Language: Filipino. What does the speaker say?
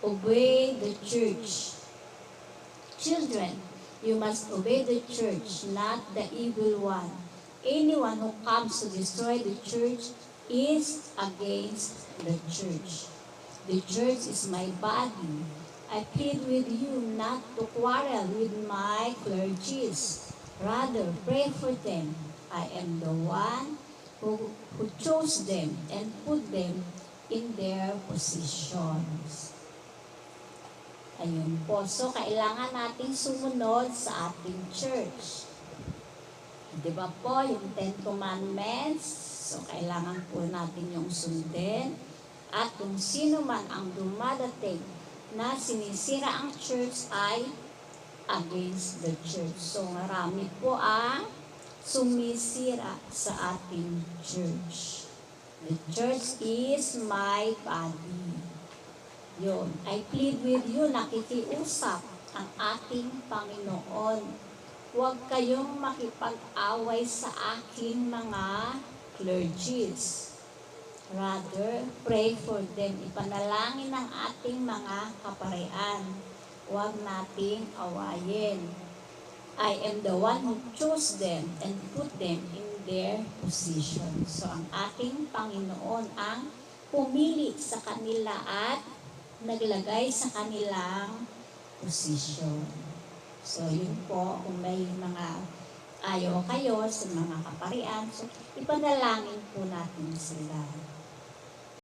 obey the church. Children, you must obey the church, not the evil one. Anyone who comes to destroy the church is against the church. The church is my body. I plead with you not to quarrel with my clergies. Rather, pray for them. I am the one who chose them and put them in their positions. Ayun po. So, kailangan nating sumunod sa ating church. Di ba po, yung 10 Commandments? So, kailangan po natin yung sundin. At kung sino man ang dumadating na sinisira ang church ay against the church. So, marami po ang sumisira sa ating church. The church is my body. Yun. I plead with you, nakikiusap ang ating Panginoon. Huwag kayong makipag-away sa aking mga clergies. Rather, pray for them. Ipanalangin ang ating mga kaparean. Huwag nating awayin. I am the one who chose them and put them in their position. So, ang ating Panginoon ang pumili sa kanila at naglagay sa kanilang posisyon. So, yun po, kung may mga ayaw kayo sa mga kaparian, so, ipanalangin po natin sila.